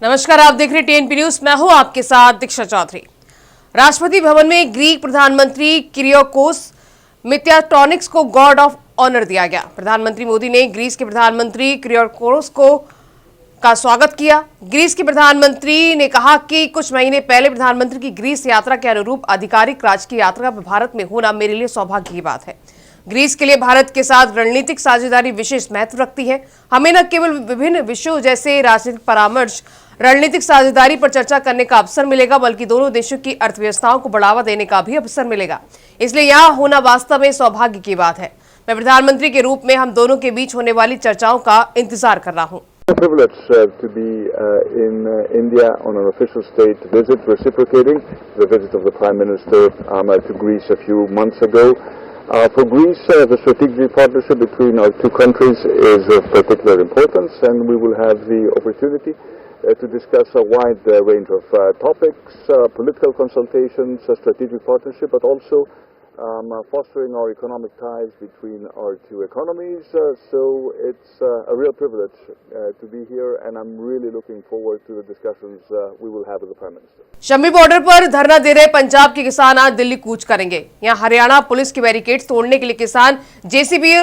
नमस्कार, आप देख रहे टीएनपी न्यूज। मैं हूं आपके साथ दीक्षा चौधरी। राष्ट्रपति भवन में ग्रीक प्रधानमंत्री किरियोकोस मित्याटोनिक्स को गॉड ऑफ ऑनर दिया गया। प्रधानमंत्री मोदी ने ग्रीस के प्रधानमंत्री किरियोकोस का स्वागत किया। ग्रीस के प्रधानमंत्री ने कहा कि कुछ महीने पहले प्रधानमंत्री की ग्रीस यात्रा के अनुरूप आधिकारिक राजकीय यात्रा पर भारत में होना मेरे लिए सौभाग्य की बात है। ग्रीस के लिए भारत के साथ रणनीतिक साझेदारी विशेष महत्व रखती है। हमें न केवल विभिन्न विषयों जैसे राजनीतिक परामर्श, रणनीतिक साझेदारी पर चर्चा करने का अवसर मिलेगा, बल्कि दोनों देशों की अर्थव्यवस्थाओं को बढ़ावा देने का भी अवसर मिलेगा। इसलिए यहाँ होना वास्तव में सौभाग्य की बात है। मैं प्रधानमंत्री के रूप में हम दोनों के बीच होने वाली चर्चाओं का इंतजार कर रहा हूँ। Privilege to be in India on an official state visit, reciprocating the visit of the Prime Minister to Greece a few months ago. For Greece, the strategic partnership between our two countries is of particular importance, and we will have the opportunity to discuss a wide range of topics, political consultations, strategic partnership, but also fostering our economic ties between our two economies. So it's a real privilege to be here, and I'm really looking forward to the discussions we will have with the Prime Minister. Shammi border पर धरना दे रहे पंजाब के किसान आज दिल्ली कूच करेंगे। यहाँ Haryana police की barricades तोड़ने के लिए किसान जेसीबी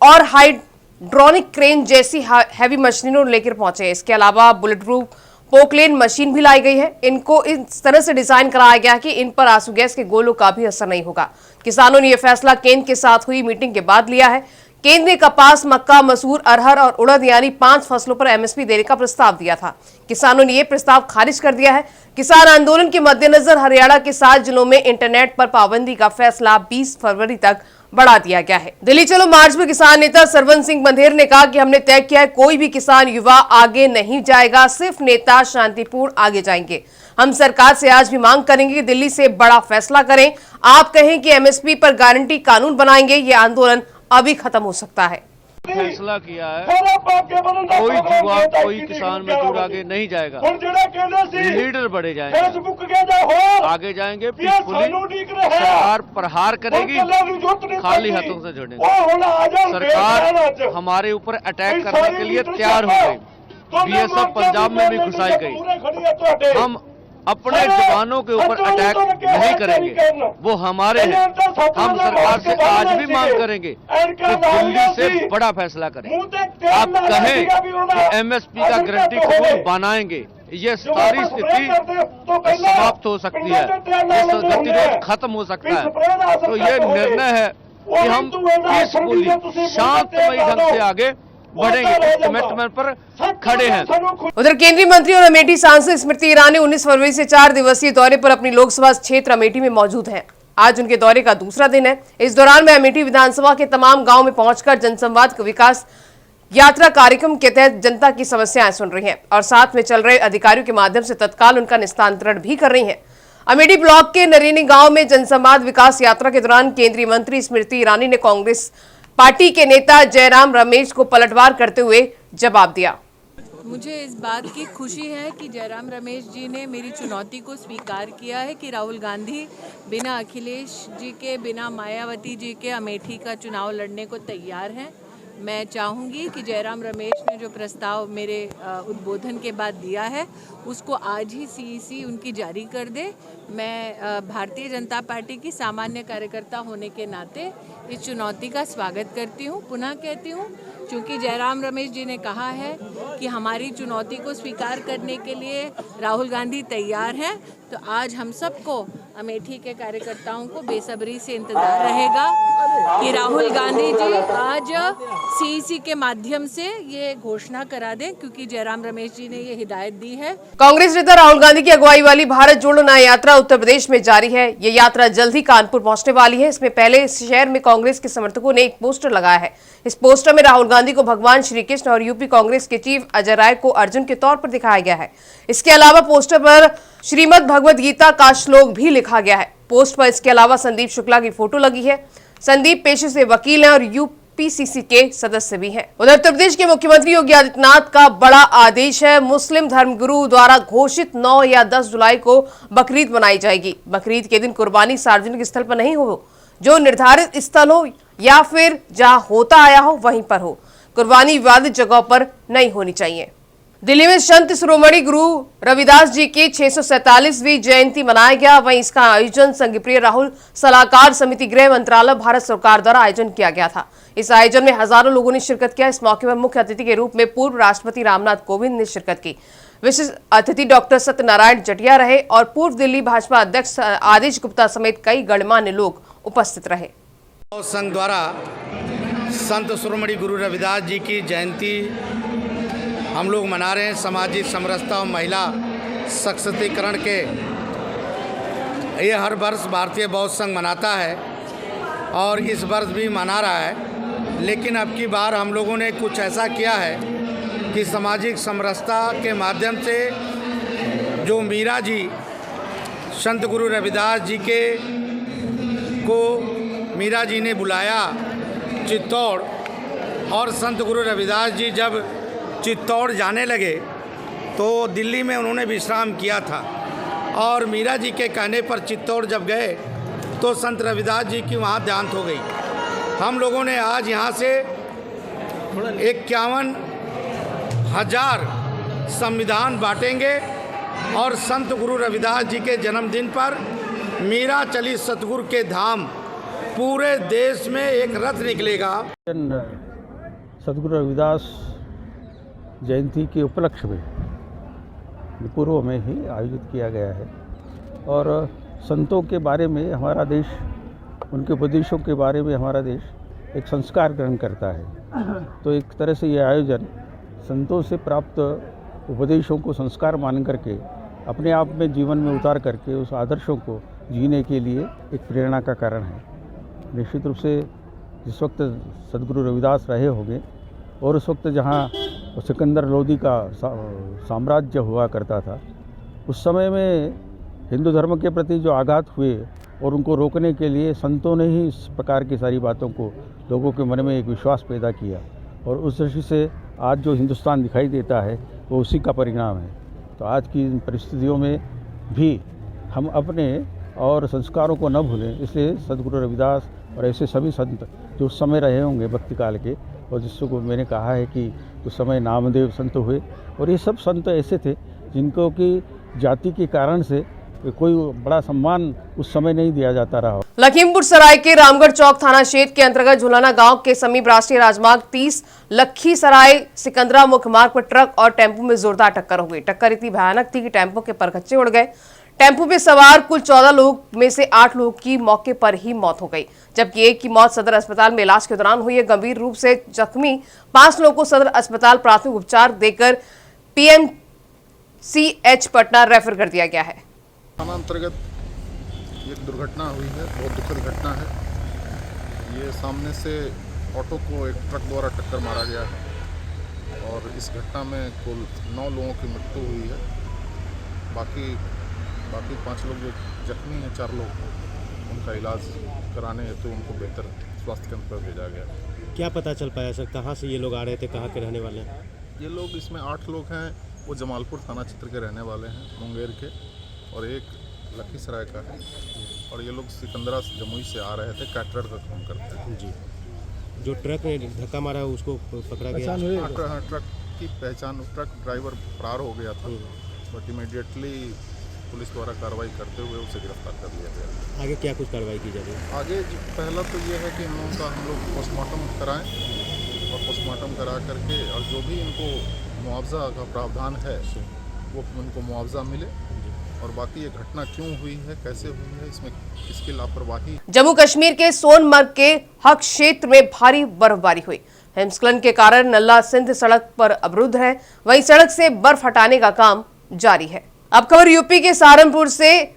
और हाइड्रोलिक क्रेन जैसी हैवी मशीनों लेकर पहुंचे। इसके अलावा बुलेट प्रूफ पोकलेन मशीन भी लाई गई है। इनको इस तरह से डिजाइन कराया गया कि इन पर आंसू गैस के गोलों का भी असर नहीं होगा। किसानों ने यह फैसला केंद्र के साथ हुई मीटिंग के बाद लिया है। केंद्र ने कपास, मक्का, मसूर, अरहर और उड़द यानी 5 फसलों पर एमएसपी देने का प्रस्ताव दिया था। किसानों ने यह प्रस्ताव खारिज कर दिया है। किसान आंदोलन के मद्देनजर हरियाणा के 7 जिलों में इंटरनेट पर पाबंदी का फैसला 20 फरवरी तक बढ़ा दिया गया है। दिल्ली चलो मार्च में किसान नेता सरवन सिंह बंधेर ने कहा कि हमने तय किया है, कोई भी किसान युवा आगे नहीं जाएगा, सिर्फ नेता शांतिपूर्ण आगे जाएंगे। हम सरकार से आज भी मांग करेंगे कि दिल्ली से बड़ा फैसला करें। आप कहें कि एमएसपी पर गारंटी कानून बनाएंगे, ये आंदोलन अभी खत्म हो सकता है। फैसला किया है, कोई युवा, कोई किसान मजदूर आगे नहीं जाएगा। लीडर बढ़े जाएंगे, आगे जाएंगे, पीसफुली सरकार प्रहार करेगी, खाली हाथों से जुड़ेंगे। सरकार हमारे ऊपर अटैक करने के लिए तैयार हो गई। बीएसएफ पंजाब में भी घुसाई गई। हम अपने जवानों के ऊपर अटैक नहीं करेंगे, वो हमारे हैं। हम सरकार से आज भी मांग करेंगे कि दिल्ली से बड़ा फैसला करें। आप कहें कि एमएसपी का गारंटी कानून बनाएंगे, ये सारी स्थिति समाप्त हो सकती है, ये गतिरोध खत्म हो सकता है। तो ये निर्णय है कि हम पीसफुली शांतमयी ढंग से आगे बढ़ेंगे, कमिटमेंट पर खड़े हैं। उधर केंद्रीय मंत्री और अमेठी सांसद स्मृति ईरानी 19 फरवरी से 4 दिवसीय दौरे पर अपनी लोकसभा क्षेत्र अमेठी में मौजूद हैं। आज उनके दौरे का दूसरा दिन है। इस दौरान वे अमेठी विधानसभा के तमाम गांव में पहुंचकर जनसंवाद विकास यात्रा कार्यक्रम के तहत जनता की समस्याएं सुन रही हैं और साथ में चल रहे अधिकारियों के माध्यम से तत्काल उनका निस्तारण भी कर रही हैं। अमेठी ब्लॉक के नरेनी गांव में जनसंवाद विकास यात्रा के दौरान केंद्रीय मंत्री स्मृति ईरानी ने कांग्रेस पार्टी के नेता जयराम रमेश को पलटवार करते हुए जवाब दिया। मुझे इस बात की खुशी है कि जयराम रमेश जी ने मेरी चुनौती को स्वीकार किया है कि राहुल गांधी बिना अखिलेश जी के, बिना मायावती जी के अमेठी का चुनाव लड़ने को तैयार हैं। मैं चाहूँगी कि जयराम रमेश ने जो प्रस्ताव मेरे उद्बोधन के बाद दिया है उसको आज ही सीईसी उनकी जारी कर दे। मैं भारतीय जनता पार्टी की सामान्य कार्यकर्ता होने के नाते इस चुनौती का स्वागत करती हूँ। पुनः कहती हूँ, क्योंकि जयराम रमेश जी ने कहा है कि हमारी चुनौती को स्वीकार करने के लिए राहुल गांधी तैयार हैं, तो आज हम सबको अमेठी के कार्यकर्ताओं को बेसब्री से इंतजार रहेगा कि राहुल गांधी जी आज सीईसी के माध्यम से ये घोषणा करा दें, क्योंकि जयराम रमेश जी ने ये हिदायत दी है। कांग्रेस नेता राहुल गांधी की अगुवाई वाली भारत जोड़ो न्याय यात्रा उत्तर प्रदेश में जारी है। ये यात्रा जल्द ही कानपुर पहुंचने वाली है। इसमें पहले इस शहर में कांग्रेस के समर्थकों ने एक पोस्टर लगाया है। इस पोस्टर में राहुल गांधी को भगवान श्री कृष्ण और यूपी कांग्रेस के चीफ अजय राय को अर्जुन के तौर पर दिखाया गया है। इसके अलावा पोस्टर पर श्रीमद् भगवद गीता का श्लोक भी लिखा गया है। पोस्ट पर इसके अलावा संदीप शुक्ला की फोटो लगी है। संदीप पेशे से वकील हैं और यूपीसीसी के सदस्य भी हैं। उधर उत्तर प्रदेश के मुख्यमंत्री योगी आदित्यनाथ का बड़ा आदेश है। मुस्लिम धर्मगुरु द्वारा घोषित 9 या 10 जुलाई को बकरीद मनाई जाएगी। बकरीद के दिन कुर्बानी सार्वजनिक स्थल पर नहीं हो, जो निर्धारित स्थल हो या फिर जहां होता आया हो वहीं पर हो। कुर्बानी विवादित जगहों पर नहीं होनी चाहिए। दिल्ली में संत शिरोमणि गुरु रविदास जी की 647वीं जयंती मनाया गया। वहीं इसका आयोजन संघ प्रिय राहुल सलाहकार समिति गृह मंत्रालय भारत सरकार द्वारा आयोजन किया गया था। इस आयोजन में हजारों लोगों ने शिरकत किया। इस मौके पर मुख्य अतिथि के रूप में पूर्व राष्ट्रपति रामनाथ कोविंद ने शिरकत की। विशिष्ट अतिथि डॉक्टर सत्यनारायण जटिया रहे और पूर्व दिल्ली भाजपा अध्यक्ष आदेश गुप्ता समेत कई गणमान्य लोग उपस्थित रहे। संघ द्वारा संत शिरोमणि गुरु रविदास जी की जयंती हम लोग मना रहे हैं। सामाजिक समरसता और महिला सशक्तिकरण के ये हर वर्ष भारतीय बौद्ध संघ मनाता है और इस वर्ष भी मना रहा है। लेकिन अब की बार हम लोगों ने कुछ ऐसा किया है कि सामाजिक समरसता के माध्यम से जो मीरा जी संत गुरु रविदास जी को मीरा जी ने बुलाया चित्तौड़, और संत गुरु रविदास जी जब चित्तौड़ जाने लगे तो दिल्ली में उन्होंने विश्राम किया था, और मीरा जी के कहने पर चित्तौड़ जब गए तो संत रविदास जी की वहाँ देहांत हो गई। हम लोगों ने आज यहाँ से 51,000 संविधान बांटेंगे और संत गुरु रविदास जी के जन्मदिन पर मीरा चली सतगुरु के धाम पूरे देश में एक रथ निकलेगा। सतगुरु रविदास जयंती के उपलक्ष्य में पूर्व में ही आयोजित किया गया है और संतों के बारे में हमारा देश, उनके उपदेशों के बारे में हमारा देश एक संस्कार ग्रहण करता है। तो एक तरह से ये आयोजन संतों से प्राप्त उपदेशों को संस्कार मान करके अपने आप में जीवन में उतार करके उस आदर्शों को जीने के लिए एक प्रेरणा का कारण है। निश्चित रूप से जिस वक्त सदगुरु रविदास रहे होंगे और उस वक्त जहाँ सिकंदर लोदी का साम्राज्य हुआ करता था, उस समय में हिंदू धर्म के प्रति जो आघात हुए और उनको रोकने के लिए संतों ने ही इस प्रकार की सारी बातों को लोगों के मन में एक विश्वास पैदा किया, और उस दृष्टि से आज जो हिंदुस्तान दिखाई देता है वो उसी का परिणाम है। तो आज की इन परिस्थितियों में भी हम अपने और संस्कारों को न भूलें, इसलिए सदगुरु रविदास और ऐसे सभी संत जो उस समय रहे होंगे भक्ति काल के, और जिसको मैंने कहा है कि उस समय नामदेव संत हुए, और ये सब संत ऐसे थे जिनको कि जाति के कारण से कोई बड़ा सम्मान उस समय नहीं दिया जाता रहा। लखीमपुर सराय के रामगढ़ चौक थाना क्षेत्र के अंतर्गत झुलाना गांव के समीप राष्ट्रीय राजमार्ग 30 लखीसराय सिकंदरा मुख्य मार्ग पर ट्रक और टेम्पो में जोरदार टक्कर हो गई। टक्कर इतनी भयानक थी कि टेम्पो के परखच्चे उड़ गए। टेम्पो में सवार कुल 14 लोग में से 8 लोगों की मौके पर ही मौत हो गई, जबकि एक की मौत सदर अस्पताल में इलाज के दौरान हुई है। गंभीर रूप से जख्मी 5 लोगों को सदर अस्पताल प्राथमिक उपचार देकर PMCH पटना रेफर कर दिया गया है। थाना अंतर्गत एक दुर्घटना हुई है, बहुत दुखद घटना है। ये सामने से ऑटो को एक ट्रक द्वारा टक्कर मारा गया है और इस घटना में कुल 9 लोगों की मृत्यु हुई है। बाकी 5 लोग जो जख्मी हैं, 4 लोग, उनका इलाज कराने हेतु उनको बेहतर स्वास्थ्य केंद्र पर भेजा गया। क्या पता चल पाया सर, कहाँ से ये लोग आ रहे थे, कहाँ के रहने वाले हैं? ये लोग, इसमें 8 लोग हैं, वो जमालपुर थाना क्षेत्र के रहने वाले हैं, मुंगेर के, और एक लखीसराय का है, और ये लोग सिकंदरा जमुई से आ रहे थे, कैटरर का काम करते हैं। जी, जो ट्रक ने धक्का मारा है उसको पकड़ा गया? हाँ, ट्रक की पहचान, ट्रक ड्राइवर फरार हो गया था, बट इमीडिएटली पुलिस द्वारा कार्रवाई करते हुए उसे गिरफ्तार कर लिया गया। आगे क्या कुछ कार्रवाई की जाएगी? आगे पहला तो ये है कि इन लोगों का हम लोग पोस्टमार्टम कराएं, और पोस्टमार्टम करा करके और जो भी इनको मुआवजा का प्रावधान है वो उनको मुआवजा मिले, और बाकी ये घटना क्यों हुई है, कैसे हुई है, इसमें किसकी लापरवाही। जम्मू कश्मीर के सोनमर्ग के हक क्षेत्र में भारी बर्फबारी हुई। हिमस्खलन के कारण नल्ला सिंध सड़क पर अवरुद्ध है, वहीं सड़क से बर्फ हटाने का काम जारी है। अब खबर यूपी के सहारनपुर से।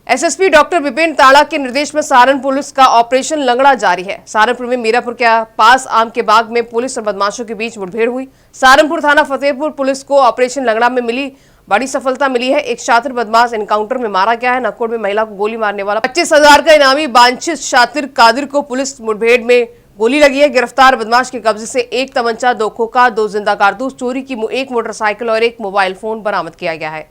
एसएसपी डॉक्टर विपिन ताड़ा के निर्देश में सहारनपुर पुलिस का ऑपरेशन लंगड़ा जारी है। सहारनपुर में मीरापुर के पास आम के बाग में पुलिस और बदमाशों के बीच मुठभेड़ हुई। सहारनपुर थाना फतेहपुर पुलिस को ऑपरेशन लंगड़ा में मिली बड़ी सफलता मिली है। एक शातिर बदमाश एनकाउंटर में मारा गया है। नक्कोड़ में महिला को गोली मारने वाला 25,000 का इनामी वांछित शातिर कादिर को पुलिस मुठभेड़ में गोली लगी है। गिरफ्तार बदमाश के कब्जे से 1 तमंचा, 2 खोखा, 2 जिंदा कारतूस, चोरी की 1 मोटरसाइकिल और 1 मोबाइल फोन बरामद किया गया है।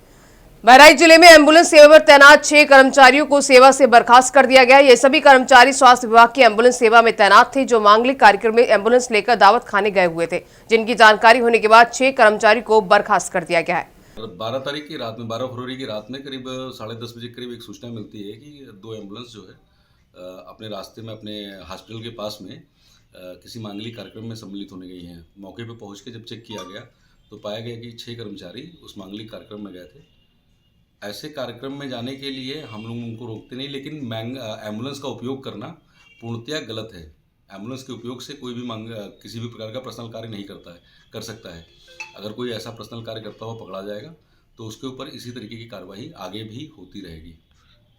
बहराइच जिले में एम्बुलेंस सेवा पर तैनात 6 कर्मचारियों को सेवा से बर्खास्त कर दिया गया है। ये सभी कर्मचारी स्वास्थ्य विभाग की एम्बुलेंस सेवा में तैनात थे, जो मांगलिक कार्यक्रम में एम्बुलेंस लेकर दावत खाने गए हुए थे, जिनकी जानकारी होने के बाद 6 कर्मचारी को बर्खास्त कर दिया गया है। 12 तारीख की रात में 12 फरवरी की रात में करीब 10:30 बजे करीब एक सूचना मिलती है कि 2 एम्बुलेंस जो है अपने रास्ते में अपने हॉस्पिटल के पास में किसी मांगलिक कार्यक्रम में सम्मिलित होने गई हैं। मौके पर पहुंच के जब चेक किया गया तो पाया गया कि 6 कर्मचारी उस मांगलिक कार्यक्रम में गए थे। ऐसे कार्यक्रम में जाने के लिए हम लोग उनको रोकते नहीं, लेकिन एम्बुलेंस का उपयोग करना पूर्णतया गलत है। एम्बुलेंस के उपयोग से कोई भी किसी भी प्रकार का पर्सनल कार्य नहीं कर सकता है। अगर कोई ऐसा पर्सनल कार्य करता हुआ पकड़ा जाएगा तो उसके ऊपर इसी तरीके की कार्रवाई आगे भी होती रहेगी।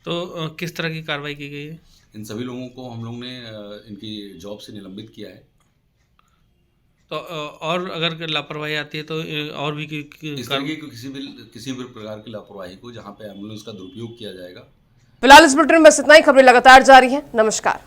तो किस तरह की कार्रवाई की गई है? इन सभी लोगों को हम लोग ने इनकी जॉब से निलंबित किया है। तो और अगर लापरवाही आती है तो और भी इस तरीके की किसी भी प्रकार की लापरवाही को जहां पे एम्बुलेंस का दुरुपयोग किया जाएगा। फिलहाल इस बुलेटिन में बस इतना ही। खबरें लगातार जारी हैं। नमस्कार।